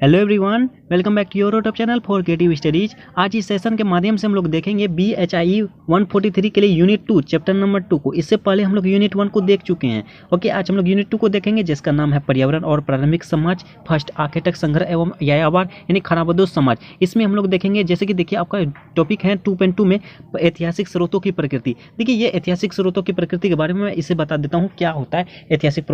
Hello everyone, welcome back to your YouTube channel for creative studies. आज इस session के माध्यम से हम लोग देखेंगे BHIE 143 के लिए यूनिट 2 चैप्टर नंबर 2 को। इससे पहले हम लोग यूनिट 1 को देख चुके हैं। ओके, आज हम लोग यूनिट 2 को देखेंगे जिसका नाम है पर्यावरण और प्रारंभिक समाज, फर्स्ट आखेटक संग्रह एवं यायावार यानी खानाबदोश समाज। इसमें हम लोग देखेंगे, जैसे कि देखिए आपका टॉपिक है 2.2 में ऐतिहासिक स्रोतों की प्रकृति। देखिए ये ऐतिहासिक स्रोतों की प्रकृति के बारे में मैं इसे बता देता हूँ क्या होता है ऐतिहासिक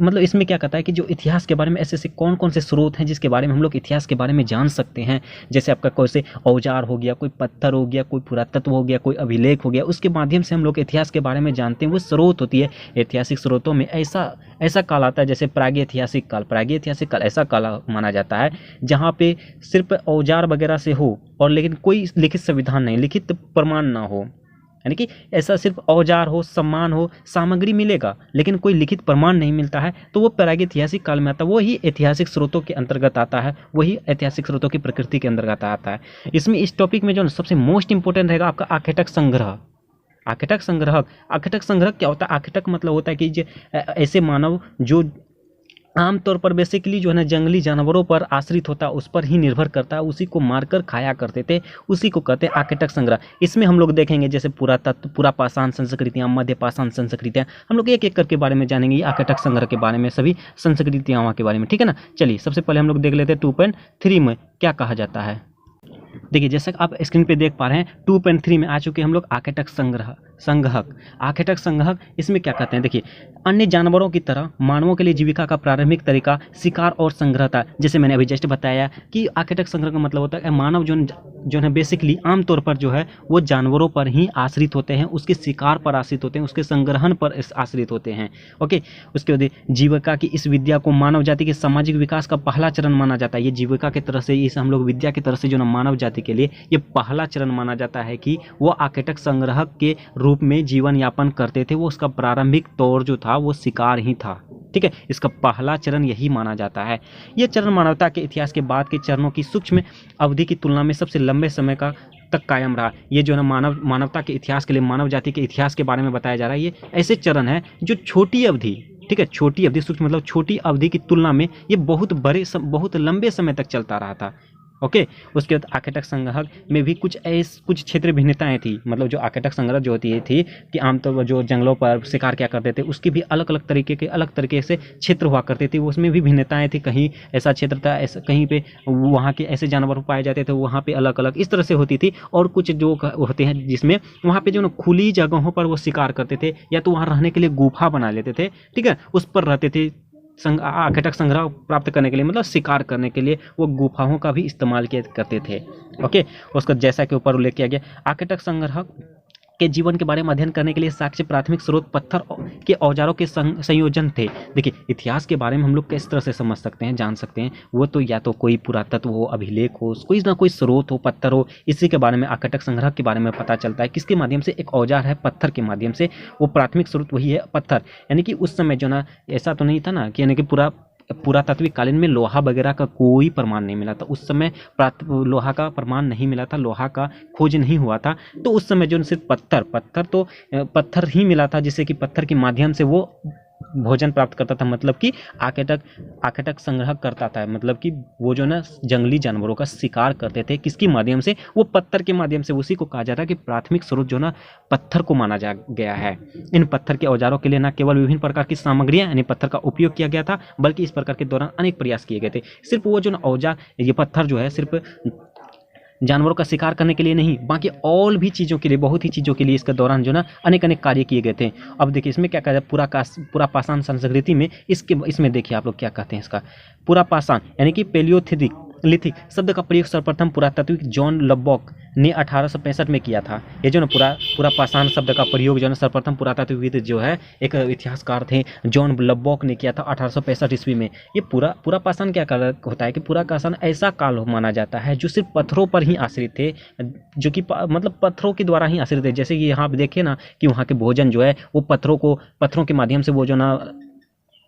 मतलब इसमें क्या कहता है कि जो इतिहास के बारे में ऐसे कौन कौन से स्रोत हैं जिसके बारे में हम लोग इतिहास के बारे में जान सकते हैं। जैसे आपका कोई से औजार हो गया, कोई पत्थर हो गया, कोई पुरातत्व हो गया, कोई अभिलेख हो गया, उसके माध्यम से हम लोग इतिहास के बारे में जानते हैं। वो स्रोत होती है। ऐतिहासिक स्रोतों में ऐसा काल आता है जैसे प्रागैतिहासिक काल ऐसा काल माना जाता है जहाँ पे सिर्फ औजार वगैरह से हो और लेकिन कोई लिखित संविधान नहीं, लिखित प्रमाण ना हो, यानी कि ऐसा सिर्फ औजार हो, सम्मान हो, सामग्री मिलेगा लेकिन कोई लिखित प्रमाण नहीं मिलता है, तो वो प्रागैतिहासिक काल में आता है। वही ऐतिहासिक स्रोतों के अंतर्गत आता है, वही ऐतिहासिक स्रोतों की प्रकृति के अंतर्गत आता है। इसमें इस टॉपिक में जो सबसे मोस्ट इंपॉर्टेंट रहेगा आपका आखेटक संग्रह। आखेटक संग्रह क्या होता है? आखेटक मतलब होता है कि ऐसे मानव जो आमतौर पर बेसिकली जो है ना जंगली जानवरों पर आश्रित होता है, उस पर ही निर्भर करता है, उसी को मारकर खाया करते थे, उसी को कहते हैं आखेटक संग्रह। इसमें हम लोग देखेंगे जैसे पुरातत्व, पुरापाषाण संस्कृतियाँ, मध्यपाषाण संस्कृतियाँ, हम लोग एक एक करके बारे में जानेंगे आखेटक संग्रह के बारे में, सभी संस्कृतियाँ वहाँ के बारे में। ठीक है ना, चलिए सबसे पहले हम लोग देख लेते हैं 2.3 में क्या कहा जाता है। देखिए जैसा आप स्क्रीन पे देख पा रहे हैं 2.3 में आ चुके हम लोग आखेटक संग्रहक। आखेटक संग्रहक इसमें क्या कहते हैं? देखिए अन्य जानवरों की तरह मानवों के लिए जीविका का प्रारंभिक तरीका शिकार और संग्रह था। जैसे मैंने अभी जस्ट बताया कि आखेटक संग्रह का मतलब होता है मानव जो है बेसिकली आमतौर पर जो है वो जानवरों पर ही आश्रित होते हैं, उसके शिकार पर आश्रित होते हैं, उसके संग्रहण पर आश्रित होते हैं। ओके, उसके बाद जीविका की इस विद्या को मानव जाति के सामाजिक विकास का पहला चरण माना जाता है। ये जीविका की तरह से, इस हम लोग विद्या की तरह से जो ना मानव जाति के लिए ये पहला चरण माना जाता है कि वो आखेटक संग्रहक के रूप में जीवन यापन करते थे। वो उसका प्रारंभिक तौर जो था वो शिकार ही था। ठीक है, इसका पहला चरण यही माना जाता है। यह चरण मानवता के इतिहास के बाद के चरणों की सूक्ष्म अवधि की तुलना में सबसे लंबे समय का तक कायम रहा। ये जो है मानवता के इतिहास के लिए, मानव जाति के इतिहास के बारे में बताया जा रहा है। ये ऐसे चरण है जो छोटी अवधि, ठीक है, छोटी अवधि, सूक्ष्म मतलब छोटी अवधि की तुलना में ये बहुत लंबे समय तक चलता रहा था। ओके, उसके बाद आखेटक संग्रह में भी कुछ क्षेत्र भिन्नताएं थी। मतलब जो आखेटक संग्रह जो होती थी कि आमतौर पर जो जंगलों पर शिकार क्या करते थे उसके भी अलग अलग तरीके से क्षेत्र हुआ करते थे, उसमें भी भिन्नताएं थी। कहीं ऐसा क्षेत्र था, ऐसा कहीं पे वहाँ के ऐसे जानवर पाए जाते थे, वहाँ पे अलग अलग इस तरह से होती थी। और कुछ जो होते हैं जिसमें वहाँ पे जो खुली जगहों पर वो शिकार करते थे, या तो वहाँ रहने के लिए गुफा बना लेते थे, ठीक है, उस पर रहते थे। आखेटक संग्रह प्राप्त करने के लिए मतलब शिकार करने के लिए वो गुफाओं का भी इस्तेमाल किया करते थे। ओके, उसका जैसा कि ऊपर उल्लेख किया गया, आखेटक संग्रह के जीवन के बारे में अध्ययन करने के लिए साक्ष्य प्राथमिक स्रोत पत्थर के औजारों के संयोजन थे। देखिए इतिहास के बारे में हम लोग किस तरह से समझ सकते हैं, जान सकते हैं, वो तो या तो कोई पुरातत्व हो, अभिलेख हो, कोई ना कोई स्रोत हो, पत्थर हो, इसी के बारे में आखेटक संग्रह के बारे में पता चलता है। किसके माध्यम से? एक औजार है पत्थर के माध्यम से। वो प्राथमिक स्रोत वही है पत्थर। यानी कि उस समय जो ना ऐसा तो नहीं था ना कि यानी कि पुरातात्विक कालीन में लोहा वगैरह का कोई प्रमाण नहीं मिला था। उस समय लोहा का प्रमाण नहीं मिला था, लोहा का खोज नहीं हुआ था। तो उस समय जो सिर्फ पत्थर ही मिला था, जिससे कि पत्थर के माध्यम से वो भोजन प्राप्त करता था। मतलब कि आखेटक संग्रह करता था, मतलब कि वो जो ना जंगली जानवरों का शिकार करते थे। किसके माध्यम से? वो पत्थर के माध्यम से। उसी को कहा जाता है कि प्राथमिक स्रोत जो ना पत्थर को माना जा गया है। इन पत्थर के औजारों के लिए न केवल विभिन्न प्रकार की सामग्रियां यानी पत्थर का उपयोग किया गया था, बल्कि इस प्रकार के दौरान अनेक प्रयास किए गए थे। सिर्फ वो जो ना औजार, ये पत्थर जो है सिर्फ जानवरों का शिकार करने के लिए नहीं, बाकी और भी चीज़ों के लिए, बहुत ही चीज़ों के लिए इसके दौरान जो ना अनेक कार्य किए गए थे। अब देखिए इसमें क्या कहते हैं, पुरापाषाण संस्कृति में इसमें देखिए आप लोग क्या कहते हैं इसका। पुरापाषाण यानी कि लिथिक शब्द का प्रयोग सर्वप्रथम पुरातात्विक जॉन लबॉक ने 1865 में किया था। ये जो ना पुरापाषाण शब्द का प्रयोग जो है सर्वप्रथम पुरातात्विक जो है एक इतिहासकार थे जॉन लबॉक ने किया था 1865 ईस्वी में। ये पुरापाषाण क्या होता है कि पुरापाषाण ऐसा काल माना जाता है जो सिर्फ पत्थरों पर ही आश्रित थे, जो कि मतलब पत्थरों के द्वारा ही आश्रित थे। जैसे कि यहाँ आप देखिए ना कि वहाँ के भोजन जो है वो पत्थरों के माध्यम से वो जो ना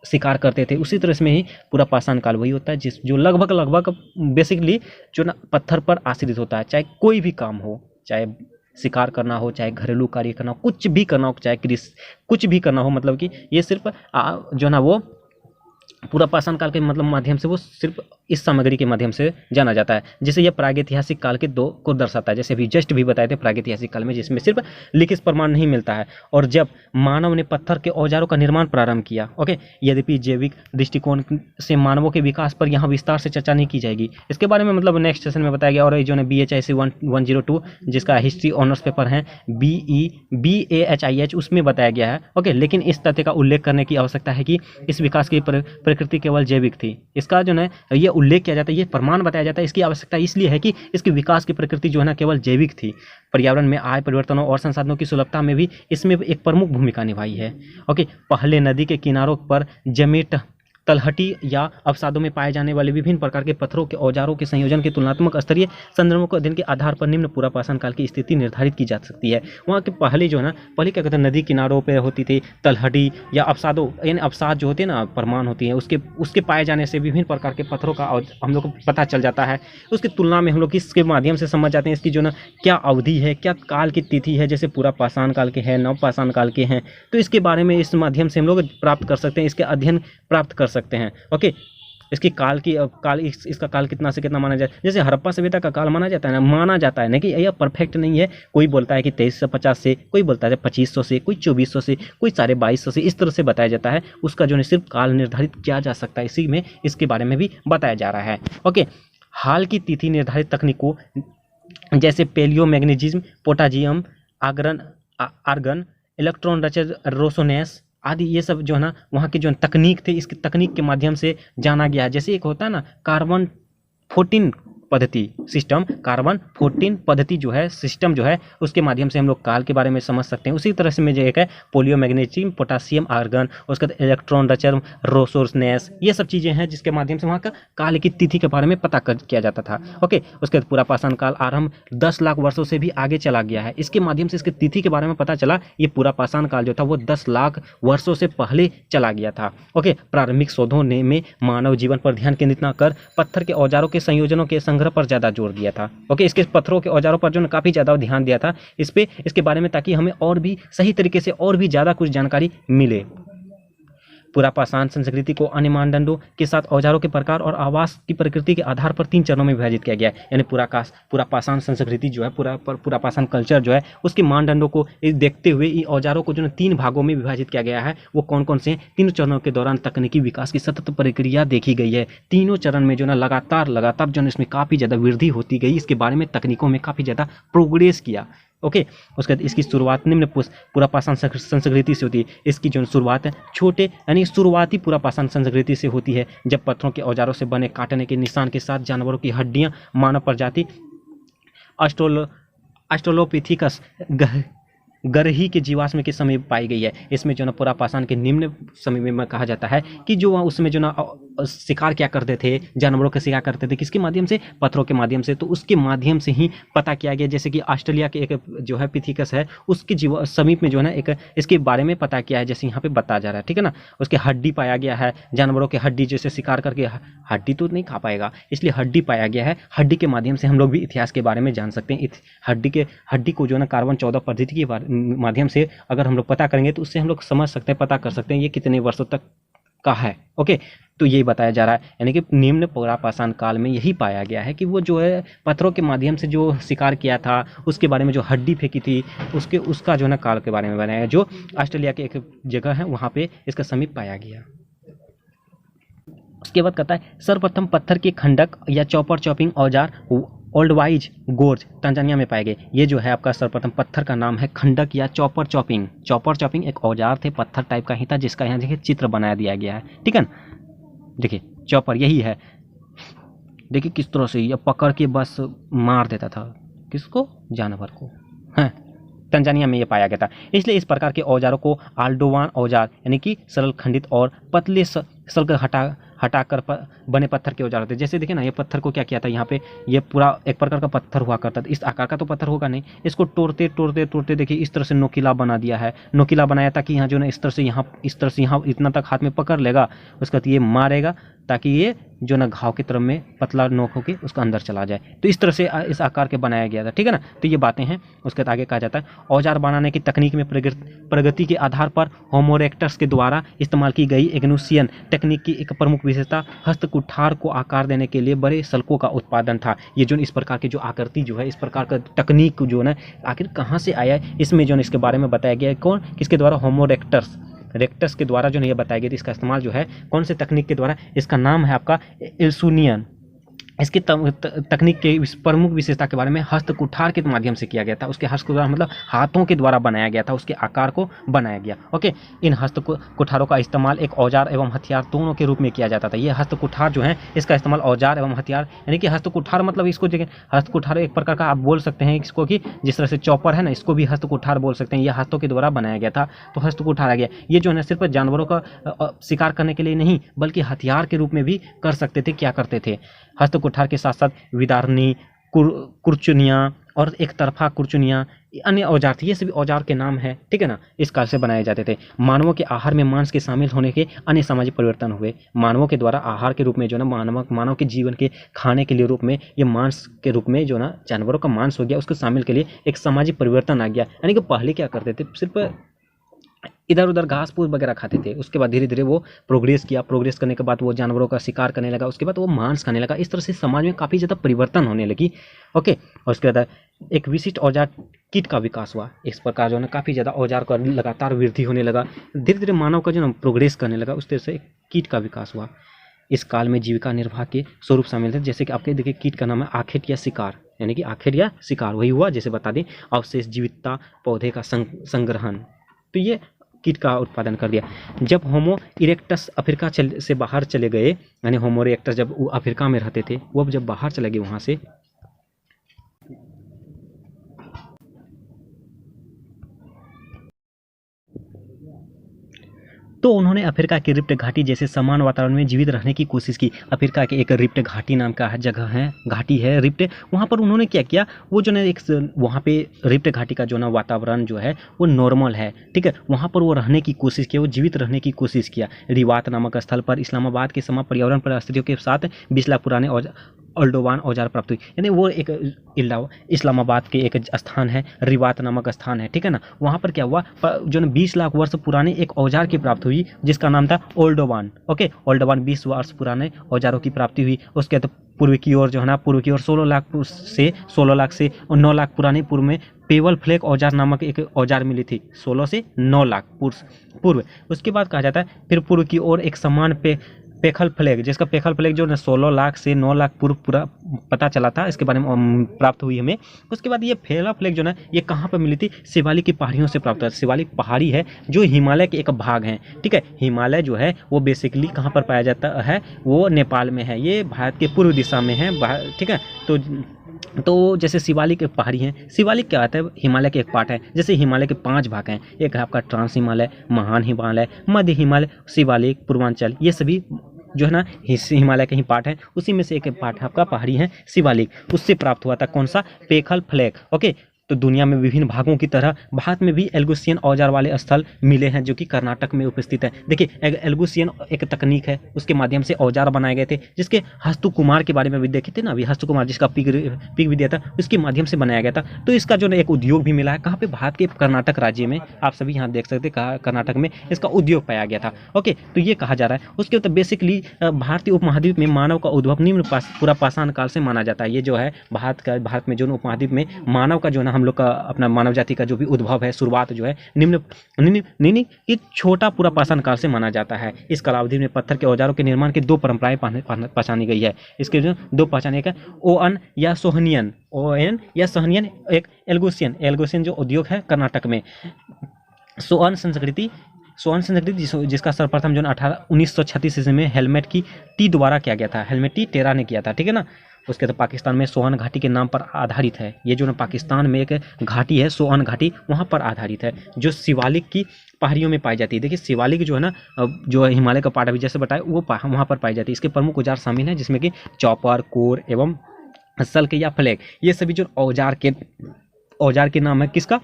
शिकार करते थे। उसी तरह इसमें ही पूरा पाषाण काल वही होता है जो लगभग बेसिकली जो ना पत्थर पर आश्रित होता है। चाहे कोई भी काम हो, चाहे शिकार करना हो, चाहे घरेलू कार्य करना हो, कुछ भी करना हो, चाहे कुछ भी करना हो, मतलब कि ये सिर्फ जो ना वो पूरा पाषाण काल के मतलब माध्यम से वो सिर्फ इस सामग्री के माध्यम से जाना जाता है, जिसे यह प्रागैतिहासिक काल के दो को दर्शाता है। जैसे अभी जस्ट भी बताए थे प्रागैतिहासिक काल में, जिसमें सिर्फ लिखित प्रमाण नहीं मिलता है, और जब मानव ने पत्थर के औजारों का निर्माण प्रारंभ किया। ओके, यद्यपि जैविक दृष्टिकोण से मानवों के विकास पर यहाँ विस्तार से चर्चा नहीं की जाएगी, इसके बारे में मतलब नेक्स्ट सेशन में बताया गया। और ये जो है BHIC 102 जिसका हिस्ट्री ऑनर्स पेपर है BHIH उसमें बताया गया है। ओके, लेकिन इस तथ्य का उल्लेख करने की आवश्यकता है कि इस विकास की प्रकृति केवल जैविक थी। इसका जो है ये उल्लेख किया जाता है, ये प्रमाण बताया जाता है। इसकी आवश्यकता इसलिए है कि इसके विकास की प्रकृति जो है ना केवल जैविक थी। पर्यावरण में आए परिवर्तनों और संसाधनों की सुलभता में भी इसमें एक प्रमुख भूमिका निभाई है। ओके, पहले नदी के किनारों पर जमेट, तलहटी या अवसादों में पाए जाने वाले विभिन्न प्रकार के पत्थरों के औजारों के संयोजन के तुलनात्मक स्तरीय संदर्भों के अध्ययन के आधार पर निम्न पूरा पाषाण काल की स्थिति निर्धारित की जा सकती है। वहाँ के पहले जो है ना, पहले क्या कहते हैं, नदी किनारों पे होती थी तलहटी या अवसादों, यानी अवसाद जो होते हैं ना, प्रमाण होती है, उसके पाए जाने से विभिन्न प्रकार के पत्थरों का हम लोग को पता चल जाता है। उसकी तुलना में हम लोग इसके माध्यम से समझ जाते हैं इसकी जो ना क्या अवधि है, क्या काल की तिथि है। जैसे पूरा पाषाण काल के हैं, नव पाषाण काल के हैं, तो इसके बारे में इस माध्यम से हम लोग प्राप्त कर सकते हैं, इसके अध्ययन प्राप्त कर सकते हैं। ओके, इसकी इसका काल कितना से कितना माना जाए। जैसे हड़प्पा सभ्यता का काल माना जाता है ना, नहीं कि यह परफेक्ट नहीं है। कोई बोलता है कि 2350 से, कोई बोलता है 2500 से, कोई 2400 से, कोई 2250 से, इस तरह से बताया जाता है। उसका जो है सिर्फ काल निर्धारित किया जा सकता है, इसी में इसके बारे में भी बताया जा रहा है। ओके, हाल की तिथि निर्धारित तकनीकों जैसे पेलियोमैग्नेटिज्म, पोटाजियम, आर्गन, इलेक्ट्रॉन रेजोनेंस आदि, ये सब जो है ना वहाँ की जो तकनीक थे, इसकी तकनीक के माध्यम से जाना गया है। जैसे एक होता है ना कार्बन 14 पद्धति सिस्टम, कार्बन 14 पद्धति जो है सिस्टम जो है, उसके माध्यम से हम लोग काल के बारे में समझ सकते हैं। उसी तरह से में जो एक है पोलियोमैग्नेटिज्म, पोटासियम, आर्गन, उसके बाद इलेक्ट्रॉन रेजोनेंस, ये सब चीज़ें हैं जिसके माध्यम से वहाँ का काल की तिथि के बारे में पता किया जाता था। ओके, उसके बाद पूरा पाषाण काल आरंभ 10 लाख वर्षों से भी आगे चला गया है। इसके माध्यम से इसकी तिथि के बारे में पता चला, ये पूरा पाषाण काल जो था वो 10 लाख वर्षों से पहले चला गया था। ओके, प्रारंभिक शोधों ने में मानव जीवन पर ध्यान केंद्रित न कर पत्थर के औजारों के संयोजनों के संग्रह पर ज़्यादा जोर दिया था। ओके, इसके पत्थरों के औजारों पर जो है काफ़ी ज़्यादा ध्यान दिया था इसके बारे में, ताकि हमें और भी सही तरीके से और भी ज़्यादा कुछ जानकारी मिले। पूरा पाषाण संस्कृति को अन्य मानदंडों के साथ औजारों के प्रकार और आवास की प्रकृति के आधार पर 3 चरणों में विभाजित किया गया है। यानी पूरा पाषाण संस्कृति जो है, पूरा पाषाण कल्चर जो है, उसके मानदंडों को देखते हुए इन औजारों को जो 3 भागों में विभाजित किया गया है। वो कौन कौन से हैं? 3 चरणों के दौरान तकनीकी विकास की सतत प्रक्रिया देखी गई है। तीनों चरण में जो ना लगातार जो है इसमें काफ़ी ज़्यादा वृद्धि होती गई, इसके बारे में तकनीकों में काफ़ी ज़्यादा प्रोग्रेस किया। ओके, उसके बाद इसकी शुरुआत निम्न पूरा पाषाण संस्कृति से होती है। इसकी जो शुरुआत है छोटे यानी शुरुआती पूरा पाषाण संस्कृति से होती है, जब पत्थरों के औजारों से बने काटने के निशान के साथ जानवरों की हड्डियां मानव प्रजाति ऑस्ट्रेलोपिथेकस गरही के जीवाश्म के समय पाई गई है। इसमें जो ना पूरा पाषाण के निम्न समय में कहा जाता है कि जो उसमें जो ना शिकार क्या करते थे, जानवरों का शिकार करते थे, किसके माध्यम से? पत्थरों के माध्यम से। तो उसके माध्यम से ही पता किया गया, जैसे कि ऑस्ट्रेलिया के एक जो है पिथिकस है, उसके समीप में जो है ना एक इसके बारे में पता किया है, जैसे यहाँ पे बताया जा रहा है। ठीक है ना, उसके हड्डी पाया गया है, जानवरों के हड्डी जैसे शिकार करके, हड्डी तो नहीं खा पाएगा इसलिए हड्डी पाया गया है। हड्डी के माध्यम से हम लोग भी इतिहास के बारे में जान सकते हैं। हड्डी को जो है ना कार्बन 14 पद्धति के माध्यम से अगर हम लोग पता करेंगे तो उससे हम लोग समझ सकते हैं, पता कर सकते हैं ये कितने वर्षों तक का है। ओके, तो यही बताया जा रहा है, यानी कि निम्न पूरा पाषाण काल में यही पाया गया है कि वो जो है पत्थरों के माध्यम से जो शिकार किया था, उसके बारे में जो हड्डी फेंकी थी, उसका जो है ना काल के बारे में बनाया, जो ऑस्ट्रेलिया के एक जगह है वहाँ पे इसका समीप पाया गया। उसके बाद कहता है सर्वप्रथम पत्थर के खंडक या चॉपिंग औजार ओल्डवाइज गोर्ज तंजानिया में पाए गए। ये जो है आपका सर्वप्रथम पत्थर का नाम है खंडक या चॉपिंग एक औजार थे, पत्थर टाइप का ही था, जिसका यहाँ देखिए चित्र बनाया दिया गया है। ठीक है ना, देखिए चॉपर यही है, देखिए किस तरह से ये पकड़ के बस मार देता था, किसको? जानवर को। हाँ, तंजानिया में ये पाया गया था। इसलिए इस प्रकार के औजारों को आल्डोवान औजार यानी कि सरल खंडित और पतले सल्क हटाकर बने पत्थर के औजार होते हैं। जैसे देखिए ना, ये पत्थर को क्या किया था, यहाँ पे ये पूरा एक प्रकार का पत्थर हुआ करता था, इस आकार का तो पत्थर होगा नहीं, इसको तोड़ते देखिए इस तरह से नोकीला बना दिया है। नोकीला बनाया ताकि यहाँ जो ना इस तरह से यहाँ इतना तक हाथ में पकड़ लेगा, उसके बाद ये मारेगा, ताकि ये जो ना घाव की तरफ में पतला नोक होकर उसका अंदर चला जाए। तो इस तरह से इस आकार के बनाया गया था, ठीक है ना। तो ये बातें हैं। उसके बाद आगे कहा जाता है औजार बनाने की तकनीक में प्रगति के आधार पर होमो इरेक्टस के द्वारा इस्तेमाल की गई एग्नोसियन तकनीक की एक प्रमुख विशेषता हस्त कुठार को आकार देने के लिए बड़े सल्कों का उत्पादन था। ये जो इस प्रकार की जो आकृति जो है, इस प्रकार का तकनीक जो है आखिर कहाँ से आया है, इसमें जो है इसके बारे में बताया गया है। कौन, किसके द्वारा? होमो इरेक्टस के द्वारा जो है ये बताया गया था। इसका इस्तेमाल जो है कौन से तकनीक के द्वारा? इसका नाम है आपका एल्सुनियन। इसकी तकनीक के प्रमुख विशेषता के बारे में हस्त कुठार के माध्यम से किया गया था। उसके हस्त कुठार मतलब हाथों के द्वारा बनाया गया था, उसके आकार को बनाया गया। ओके, इन हस्त कुठारों का इस्तेमाल एक औजार एवं हथियार दोनों के रूप में किया जाता था। ये हस्त कुठार जो है इसका इस्तेमाल औजार एवं हथियार, यानी कि हस्त कुठार मतलब इसको हस्त कुठार एक प्रकार का आप बोल सकते हैं इसको कि जिस तरह से चॉपर है ना, इसको भी हस्त कुठार बोल सकते हैं। ये हाथों के द्वारा बनाया गया था, तो हस्त कुठार आ गया। ये जो है सिर्फ जानवरों का शिकार करने के लिए नहीं बल्कि हथियार के रूप में भी कर सकते थे। क्या करते थे? हस्त कुठार के साथ साथ विदारनी, कुरचुनियाँ और एक तरफा कुरचुनियाँ अन्य औजार थे। ये सभी औजार के नाम है, ठीक है ना। इस काल से बनाए जाते थे। मानवों के आहार में मांस के शामिल होने के अन्य सामाजिक परिवर्तन हुए। मानवों के द्वारा आहार के रूप में जो ना मानव के जीवन के खाने के लिए रूप में ये मांस के रूप में जो ना जानवरों का मांस हो गया, उसके शामिल के लिए एक सामाजिक परिवर्तन आ गया। यानी कि पहले क्या करते थे, सिर्फ इधर उधर घास फूस वगैरह खाते थे। उसके बाद धीरे धीरे वो प्रोग्रेस किया। प्रोग्रेस करने के बाद वो जानवरों का शिकार करने लगा, उसके बाद वो मांस खाने लगा। इस तरह से समाज में काफ़ी ज़्यादा परिवर्तन होने लगी। ओके, और उसके बाद एक विशिष्ट औजार कीट का विकास हुआ। इस प्रकार जो है काफ़ी ज़्यादा औजार का लगातार वृद्धि होने लगा। धीरे धीरे मानव का जो ना प्रोग्रेस करने लगा, उस तरह से कीट का विकास हुआ। इस काल में जीविका निर्वाह के स्वरूप शामिल थे, जैसे कि आपके देखिए कीट का नाम है आखेट या शिकार, यानी कि आखेट या शिकार वही हुआ। जैसे बता दें अवशेष जीवितता, पौधे का संग्रहण, तो ये कीट का उत्पादन कर दिया। जब होमो इरेक्टस अफ्रीका से बाहर चले गए, यानी होमो इरेक्टस जब वो अफ्रीका में रहते थे, वो जब बाहर चले गए वहाँ से, तो उन्होंने अफ्रीका की रिफ्ट घाटी जैसे समान वातावरण में जीवित रहने की कोशिश की। अफ्रीका के एक रिफ्ट घाटी नाम का जगह है, घाटी है रिफ्ट, वहाँ पर उन्होंने क्या किया, वो जो है एक वहाँ पे रिफ्ट घाटी का जो ना वातावरण जो है वो नॉर्मल है, ठीक है। वहाँ पर वो रहने की कोशिश किया, वो जीवित रहने की कोशिश किया। रिवात नामक स्थल पर इस्लामाबाद के समान पर्यावरण परिस्थितियों के साथ 20 लाख पुराने ओल्डोवान औजार प्राप्त हुई। यानी वो एक इस्लामाबाद के एक स्थान है, रिवात नामक स्थान है, ठीक है ना। वहाँ पर क्या हुआ, जो ना 20 लाख वर्ष पुराने एक औजार की प्राप्ति हुई जिसका नाम था ओल्डोवान। ओके, ओल्डोवान 20 वर्ष पुराने औजारों की प्राप्ति हुई। उसके बाद पूर्व की ओर जो है ना, पूर्व की ओर 16 लाख से 9 लाख पुराने पूर्व में पेवल फ्लैग औजार नामक एक औजार मिली थी। 16 से 9 लाख पूर्व। उसके बाद कहा जाता है फिर पूर्व की ओर एक समान पेखल फ्लैग, जिसका पेखल फ्लैग जो 16 लाख से 9 लाख पूर्व पूरा पता चला था, इसके बारे में प्राप्त हुई हमें। उसके बाद ये फेला फ्लैग जो ना ये कहाँ पर मिली थी, शिवालिक की पहाड़ियों से प्राप्त हुआ। शिवालिक पहाड़ी है जो हिमालय के एक भाग है, ठीक है। हिमालय जो है वो बेसिकली कहाँ पर पाया जाता है, वो नेपाल में है। ये भारत के पूर्व दिशा में है, ठीक है। तो जैसे शिवालिक पहाड़ी हैं, शिवालिक क्या आता है, हिमालय के एक पार्ट है। जैसे हिमालय के 5 भाग हैं, एक है आपका ट्रांस हिमालय, महान हिमालय, मध्य हिमालय, शिवालिक, पूर्वांचल, ये सभी जो है ना हिमालय के ही पार्ट है। उसी में से एक पार्ट है आपका पहाड़ी है शिवालिक, उससे प्राप्त हुआ था कौन सा, पेखल फ्लैग। ओके, तो दुनिया में विभिन्न भागों की तरह भारत में भी एल्गुसियन औजार वाले स्थल मिले हैं जो कि कर्नाटक में उपस्थित है। देखिए एल्गुसियन एक तकनीक है, उसके माध्यम से औजार बनाए गए थे, जिसके हस्तु कुमार के बारे में भी देखे थे ना अभी, हस्तु कुमार जिसका पिक भी दिया था, उसके माध्यम से बनाया गया था। तो इसका जो एक उद्योग भी मिला है, कहाँ पे, भारत के कर्नाटक राज्य में। आप सभी यहाँ देख सकते हैं कर्नाटक में इसका उद्योग पाया गया था। ओके, तो ये कहा जा रहा है। उसके बाद बेसिकली भारतीय उपमहाद्वीप में मानव का उद्भव निम्न पूरा पाषाण काल से माना जाता है। ये जो है भारत में जो उपमहाद्वीप में मानव का जो है हम लोग का अपना मानव जाति का जो भी उद्भव है, शुरुआत जो है निम्न ये छोटा पूरा पाषाण काल से माना जाता है। इस कालावधि में पत्थर के औजारों के निर्माण की 2 परंपराएं पहचानी गई है। इसके जो 2 पहचाने का ओन या सोहनियन, एक एल्गुसियन जो उद्योग है कर्नाटक में। सोअन संस्कृति जिसका सर्वप्रथम जो 1936 ईस्वी में हेलमेट की टी द्वारा किया गया था, हेलमेट टी टेरा ने किया था, ठीक है ना। उसके बाद पाकिस्तान में सोअन घाटी के नाम पर आधारित है। ये जो ना पाकिस्तान में एक घाटी है सोअन घाटी, वहाँ पर आधारित है, जो शिवालिक की पहाड़ियों में पाई जाती है। देखिए शिवालिक जो है ना, जो हिमालय का पार्ट अभी जैसे बताया, वो वहाँ पर पाई जाती है। इसके प्रमुख औजार शामिल हैं जिसमें कि चॉपर, कोर एवं सल्क या फ्लैग। ये सभी जो औजार के नाम है किसका,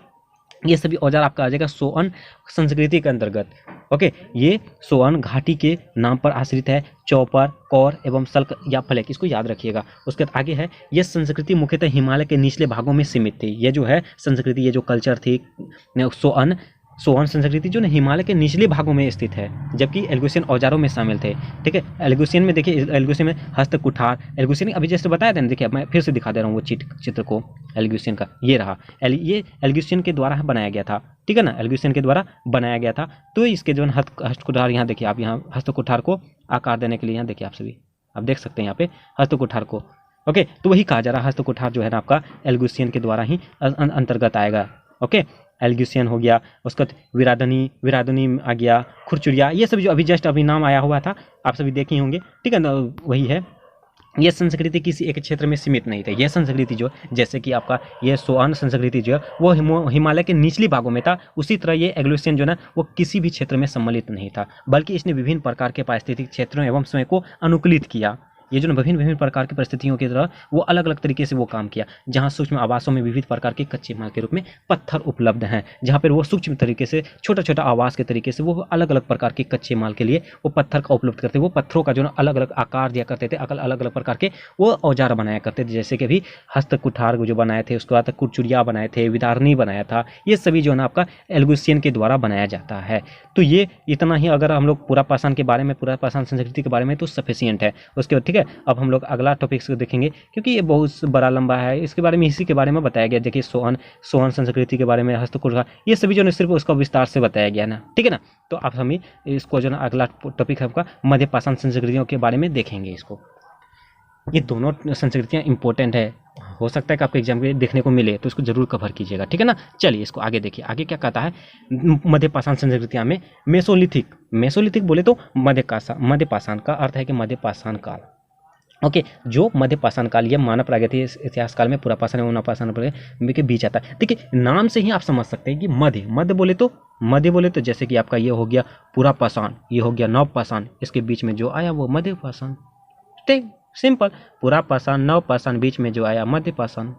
ये सभी औजार आपका आ जाएगा सोअन संस्कृति के अंतर्गत। ओके, ये सोअन घाटी के नाम पर आश्रित है। चौपर, कौर एवं सल्क या फलक, इसको याद रखिएगा। उसके बाद आगे है, ये संस्कृति मुख्यतः हिमालय के निचले भागों में सीमित थी। ये जो है संस्कृति, ये जो कल्चर थी सोअन संस्कृति जो ना हिमालय के निचले भागों में स्थित है, जबकि एल्गुसियन औजारों में शामिल थे। ठीक है, एल्गुसियन में देखिए, एल्गुसियन में हस्त कुठार, एल्गुसियन अभी जैसे बताया था ना, देखिए मैं फिर से दिखा दे रहा हूँ वो चित्र को एल्गुसियन का। ये रहा, ये एल्गुसियन के द्वारा बनाया गया था। ठीक है ना, एल्गुसियन के द्वारा बनाया गया था। तो इसके जो हस्त कुठार, यहाँ देखिए आप, यहाँ हस्त कुठार को आकार देने के लिए यहाँ देखिए आप सभी, आप देख सकते हैं यहाँ पे हस्त कुठार को। ओके, तो वही कहा जा रहा है, हस्त कुठार जो है ना आपका एल्गुसियन के द्वारा ही अंतर्गत आएगा। ओके, एल्गुसियन हो गया, उसका विरादनी आ गया, खुरचुरिया, ये सब जो अभी जस्ट अभी नाम आया हुआ था आप सभी देखे होंगे। ठीक है ना, वही है। ये संस्कृति किसी एक क्षेत्र में सीमित नहीं थे। यह संस्कृति जो, जैसे कि आपका ये सोअन संस्कृति जो है वो हिमालय के निचली भागों में था, उसी तरह ये एल्गुसियन जो ना वो किसी भी क्षेत्र में सम्मिलित नहीं था, बल्कि इसने विभिन्न प्रकार के पारिस्थितिक क्षेत्रों एवं समय को अनुकूलित किया। ये जो विभिन्न प्रकार की परिस्थितियों की तरह वो अलग अलग तरीके से वो काम किया। जहाँ सूक्ष्म आवासों में विविध प्रकार के कच्चे माल के रूप में पत्थर उपलब्ध हैं, जहाँ पर वो सूक्ष्म तरीके से छोटा छोटा आवास के तरीके से वो अलग अलग प्रकार के कच्चे माल के लिए वो पत्थर का उपलब्ध करते, वो पत्थरों का जो ना अलग अलग आकार दिया करते थे, अलग अलग प्रकार के वो औजार बनाया करते थे। जैसे कि भी हस्त कुठार जो बनाए थे, उसके बाद कुरचुरिया बनाए थे, विदारनी बनाया था, ये सभी जो है ना आपका एल्गुसियन के द्वारा बनाया जाता है। तो ये इतना ही, अगर हम लोग पूरा पाषाण के बारे में, पूरा पाषाण संस्कृति के बारे में तो सफिशिएंट है। उसके बाद ठीक है, अब हम लोग अगला टॉपिक को देखेंगे, क्योंकि ये बहुत बड़ा लंबा है, इसके बारे में इसी के बारे में बताया गया। देखिए सोअन संस्कृति के बारे में, हस्तकुठा, ये सभी जो है सिर्फ उसका विस्तार से बताया गया ना। ठीक है ना, तो आप हमें इसको जो ना अगला टॉपिक है आपका मध्य पाषाण संस्कृतियों के बारे में देखेंगे। इसको, ये दोनों संस्कृतियाँ इंपॉर्टेंट है, हो सकता है कि आपको एग्जाम में देखने को मिले, तो इसको जरूर कवर कीजिएगा। ठीक है ना, चलिए इसको आगे देखिए, आगे क्या कहता है। मध्य पाषाण संस्कृतियाँ में मेसोलिथिक बोले तो मध्य पाषाण का अर्थ है कि मध्य पाषाण काल। ओके, जो मध्य पाषाण काल, ये मानव प्रागैतिक इतिहास काल में पूरा पाषाण एवं नवपाषाण के बीच आता है। देखिए नाम से ही आप समझ सकते हैं कि मध्य बोले तो जैसे कि आपका ये हो गया पूरा पाषाण, ये हो गया नव पाषाण, इसके बीच में जो आया वो मध्य पाषाण। ठीक, सिंपल, पूरा पाषाण नव पाषाण, बीच में जो आया मध्य पाषाण।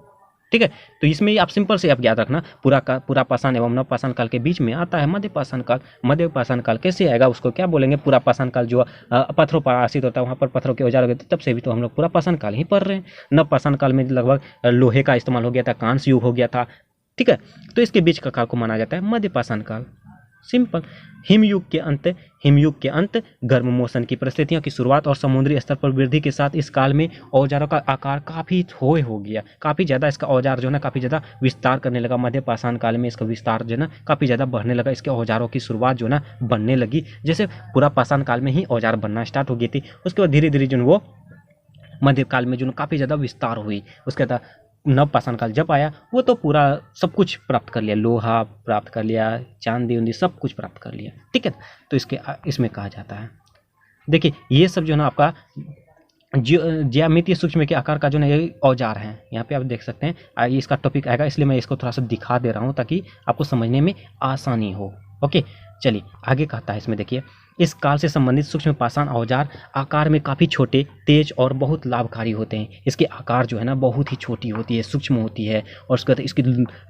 ठीक है, तो इसमें आप सिंपल से आप याद रखना, पूरा पाषाण एवं नव पाषाण काल के बीच में आता है मध्य पाषाण काल। मध्य पाषाण काल कैसे आएगा, उसको क्या बोलेंगे, पूरा पाषाण काल जो पत्थरों पर आश्रित होता है, वहाँ पर पत्थरों के औजार हो गए थे, तब से भी तो हम लोग पूरा पाषाण काल ही पढ़ रहे हैं। नव पाषाण काल में लगभग लोहे का इस्तेमाल हो गया था, कांस्य युग हो गया था। ठीक है, तो इसके बीच का काल को माना जाता है मध्य पाषाण काल। सिंपल। हिमयुग के अंत गर्म मौसम की परिस्थितियों की शुरुआत और समुद्री स्तर पर वृद्धि के साथ इस काल में औजारों का आकार काफ़ी हो गया, काफ़ी ज़्यादा इसका औजार जो है ना काफ़ी ज़्यादा विस्तार करने लगा। मध्य पाषाण काल में इसका विस्तार जो है ना काफ़ी ज़्यादा बढ़ने लगा, इसके औजारों की शुरुआत जो है ना बनने लगी। जैसे पूरा पाषाण काल में ही औजार बनना स्टार्ट हो गई थी, उसके बाद धीरे धीरे जो वो मध्य काल में जो काफ़ी ज़्यादा विस्तार हुई। उसके बाद नव पाषाण काल जब आया वो तो पूरा सब कुछ प्राप्त कर लिया, लोहा प्राप्त कर लिया, चांदी उंदी सब कुछ प्राप्त कर लिया। ठीक है, तो इसमें कहा जाता है, देखिए ये सब जो है ना आपका ज्यामितीय सूक्ष्म के आकार का जो है ये औजार हैं। यहाँ पे आप देख सकते हैं, इसका टॉपिक आएगा, इसलिए मैं इसको थोड़ा सा दिखा दे रहा हूँ ताकि आपको समझने में आसानी हो। ओके, चलिए आगे कहता है इसमें, देखिए इस काल से संबंधित सूक्ष्म पाषाण औजार आकार में काफ़ी छोटे, तेज और बहुत लाभकारी होते हैं। इसके आकार जो है ना बहुत ही छोटी होती है, सूक्ष्म होती है, और उसके बाद इसकी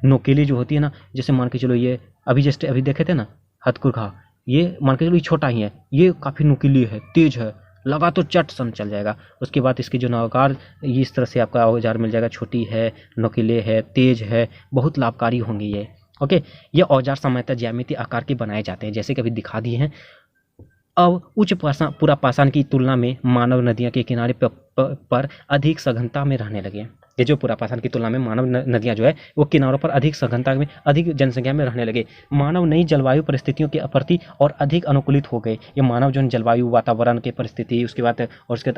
नोकेली जो होती है ना, जैसे मान के चलो ये अभी देखे थे ना हथकुरखा, ये मान के चलो ये छोटा ही है, ये काफ़ी नुकीली है, तेज है, लगा तो चट सन चल जाएगा। उसके बाद इसकी जो आकार इस तरह से आपका औजार मिल जाएगा, छोटी है, नोकीले है, तेज है, बहुत लाभकारी होंगे ये। ओके, ये औजार सामान्यतः ज्यामितीय आकार के बनाए जाते हैं, जैसे कि अभी दिखा दिए हैं। अब उच्च पूरा पाषाण की तुलना में मानव नदियां के किनारे पर अधिक सघनता में रहने लगे। ये जो पूरा पाषाण की तुलना में मानव नदियां जो है वो किनारों पर अधिक सघनता में, अधिक जनसंख्या में रहने लगे। मानव नई जलवायु परिस्थितियों के प्रति और अधिक अनुकूलित हो गए। ये मानव जो जलवायु वातावरण के परिस्थिति उसके बाद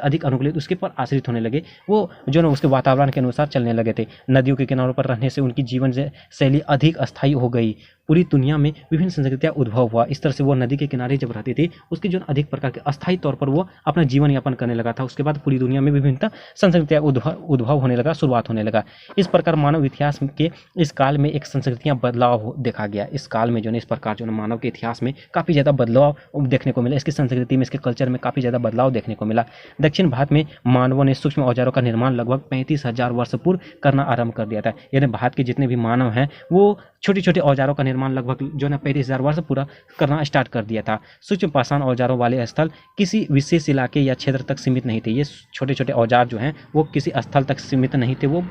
अधिक अनुकूलित उसके पर आश्रित होने लगे, वो जो ना उसके वातावरण के अनुसार चलने लगे थे। नदियों के किनारों पर रहने से उनकी जीवन शैली अधिक अस्थायी हो गई। पूरी दुनिया में विभिन्न संस्कृतियां उद्भव हुआ। इस तरह से वो नदी के किनारे जब रहती थी, उसके जो अधिक प्रकार के अस्थायी तौर पर वो अपना जीवन यापन करने लगा था। उसके बाद पूरी दुनिया में में विभिन्न संस्कृतियाँ उद्भव होने लगा, शुरुआत होने लगा। इस प्रकार मानव इतिहास के इस काल में एक संस्कृतियाँ बदलाव देखा गया। इस काल में जो है इस प्रकार जो है मानव के इतिहास में काफ़ी ज़्यादा बदलाव देखने को मिला। इसकी संस्कृति में, इसके कल्चर में काफ़ी ज़्यादा बदलाव देखने को मिला। दक्षिण भारत में मानवों ने सूक्ष्म औजारों का निर्माण लगभग 35,000 वर्ष पूर्व करना आरंभ कर दिया था। यानी भारत के जितने भी मानव हैं वो छोटे छोटे औजारों का निर्माण लगभग जो है 35,000 वर्ष पूरा करना स्टार्ट कर दिया था। सूक्ष्म पाषाण औजारों वाले स्थल किसी विशेष इलाके या क्षेत्र तक सीमित नहीं थे। ये छोटे छोटे औजार जो हैं वो किसी स्थल तक सीमित नहीं थे, वो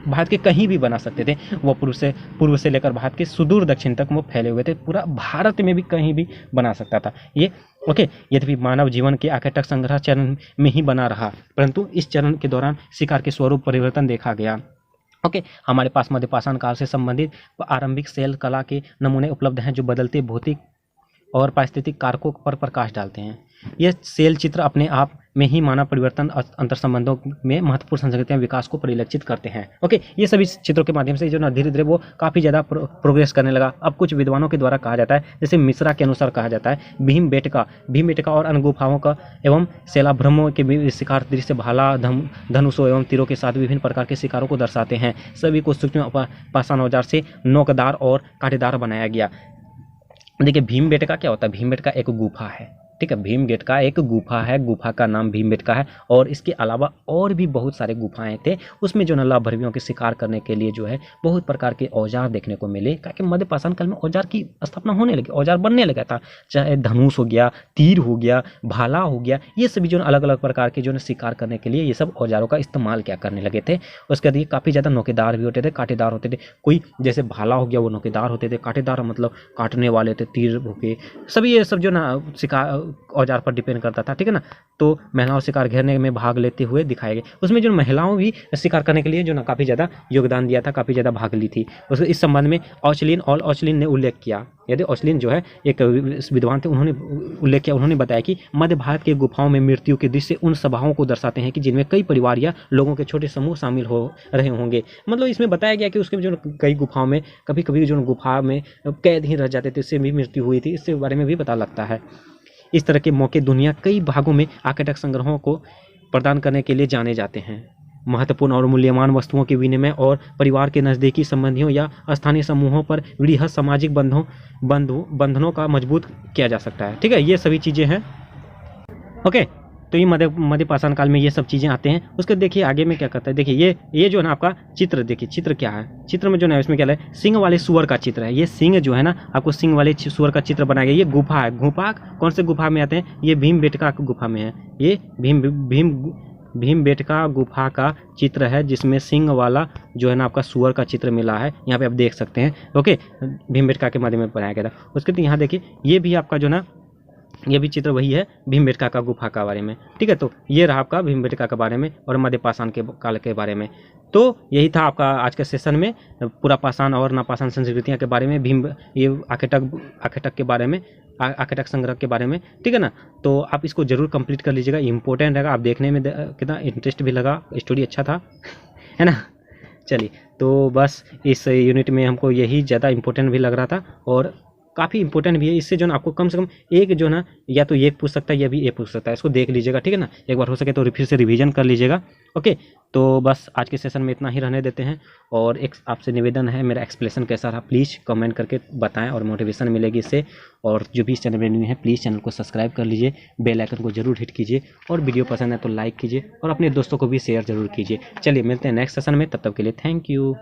भारत के कहीं भी बना सकते थे। वो पूर्व से लेकर भारत के सुदूर दक्षिण तक वो फैले हुए थे, पूरा भारत में भी कहीं भी बना सकता था ये। ओके, यद्यपि मानव जीवन के आकटक संग्रह चरण में ही बना रहा, परंतु इस चरण के दौरान शिकार के स्वरूप परिवर्तन देखा गया। ओके, हमारे पास मध्य पाषाण काल से संबंधित आरंभिक शैल कला के नमूने उपलब्ध हैं जो बदलते भौतिक और पारिस्थितिक कारकों पर प्रकाश डालते हैं। यह शैल चित्र अपने आप में ही मानव परिवर्तन अंतर संबंधों में महत्वपूर्ण संस्कृतियां विकास को परिलक्षित करते हैं। ओके, ये सभी चित्रों के माध्यम से जो ना धीरे धीरे वो काफ़ी ज़्यादा प्रोग्रेस करने लगा। अब कुछ विद्वानों के द्वारा कहा जाता है, जैसे मिश्रा के अनुसार कहा जाता है, भीमबेटका और अन्य गुफाओं का एवं शैलाभ्रमों के शिकार दृश्य भाला, धनुषों एवं तीरों के साथ विभिन्न प्रकार के शिकारों को दर्शाते हैं। सभी को सूक्ष्म पाषाण औजार से नोकदार और कांटेदार बनाया गया। देखिए, भीमबेटका क्या होता है? भीमबेटका एक गुफा है, ठीक है। भीमबेटका एक गुफा है, गुफा का नाम भीमबेटका है। और इसके अलावा और भी बहुत सारे गुफाएं थे, उसमें जो नल्ला भरवियों के शिकार करने के लिए जो है बहुत प्रकार के औजार देखने को मिले। क्योंकि मध्य पाषाण काल में औजार की स्थापना होने लगी, औजार बनने लगा था। चाहे धनुष हो गया, तीर हो गया, भाला हो गया, ये सभी जो अलग अलग प्रकार के जो है शिकार करने के लिए ये सब औजारों का इस्तेमाल क्या करने लगे थे। उसके बाद ये काफ़ी ज़्यादा नोकेदार भी होते थे, कांटेदार होते थे। कोई जैसे भाला हो गया वो नोकेदार होते थे, कांटेदार मतलब काटने वाले थे, तीर हो गए, सभी ये सब जो ना शिकार औजार पर डिपेंड करता था, ठीक है ना। तो महिलाओं शिकार घेरने में भाग लेते हुए दिखाए गए। उसमें जो महिलाओं भी शिकार करने के लिए जो ना काफ़ी ज़्यादा योगदान दिया था, काफ़ी ज़्यादा भाग ली थी। इस संबंध में ऑचलिन ने उल्लेख किया। यदि ऑचलिन जो है एक विद्वान थे, उन्होंने उल्लेख किया, उन्होंने बताया कि मध्य भारत के गुफाओं में मृत्यु के दृश्य उन सभाओं को दर्शाते हैं कि जिनमें कई परिवार या लोगों के छोटे समूह शामिल हो रहे होंगे। मतलब इसमें बताया गया कि उसके जो कई गुफाओं में कभी कभी जो गुफा में कैद ही रह जाते थे, इससे भी मृत्यु हुई थी। इसके बारे में भी पता लगता है। इस तरह के मौके दुनिया कई भागों में आकटक संग्रहों को प्रदान करने के लिए जाने जाते हैं। महत्वपूर्ण और मूल्यवान वस्तुओं के विनिमय और परिवार के नज़दीकी संबंधियों या स्थानीय समूहों पर वृहद सामाजिक बंधनों का मजबूत किया जा सकता है, ठीक है। ये सभी चीज़ें हैं। ओके, तो ये मध्य पाषाण काल में ये सब चीज़ें आते हैं। उसके देखिए आगे में क्या करता है। देखिए ये जो है ना आपका चित्र, देखिए चित्र क्या है। चित्र में जो है इसमें क्या है, सिंह वाले सुअर का चित्र है। ये सिंह जो है ना आपको सिंह वाले सुअर का चित्र बनाया गया। ये गुफा है। गुफा कौन से गुफा में आते हैं? ये भीमबेटका गुफा में है। ये भीमबेटका गुफा का चित्र है, जिसमें सिंह वाला जो है ना आपका सुअर का चित्र मिला है। यहाँ पे आप देख सकते हैं। ओके, भीमबेटका के माध्यम में बनाया गया था। उसके बाद यहाँ देखिए ये भी आपका जो ना ये भी चित्र वही है भीमबेटका का गुफा का बारे में, ठीक है। तो ये रहा आपका भीमबेटका के बारे में और मध्य पाषाण के काल के बारे में। तो यही था आपका आज के सेशन में, पूरा पाषाण और नापाषाण संस्कृतियाँ के बारे में, ये आकटक के बारे में, आकटक संग्रह के बारे में, ठीक है ना। तो आप इसको जरूर कंप्लीट कर लीजिएगा, इंपॉर्टेंट रहेगा। आप देखने में कितना इंटरेस्ट भी लगा, स्टोरी अच्छा था, है ना। चलिए, तो बस इस यूनिट में हमको यही ज़्यादा इंपॉर्टेंट भी लग रहा था और काफ़ी इंपॉर्टेंट भी है। इससे जो ना आपको कम से कम एक जो ना या तो एक पूछ सकता है या भी एक पूछ सकता है। इसको देख लीजिएगा, ठीक है ना। एक बार हो सके तो फिर से रिवीजन कर लीजिएगा। ओके, तो बस आज के सेशन में इतना ही रहने देते हैं। और एक आपसे निवेदन है, मेरा एक्सप्लेनेशन कैसा रहा प्लीज़ कमेंट करके बताएं और मोटिवेशन मिलेगी इससे। और जो भी इस चैनल में न्यू है प्लीज़ चैनल को सब्सक्राइब कर लीजिए, बेल आइकन को जरूर हिट कीजिए और वीडियो पसंद है तो लाइक कीजिए और अपने दोस्तों को भी शेयर जरूर कीजिए। चलिए मिलते हैं नेक्स्ट सेशन में, तब तक के लिए थैंक यू।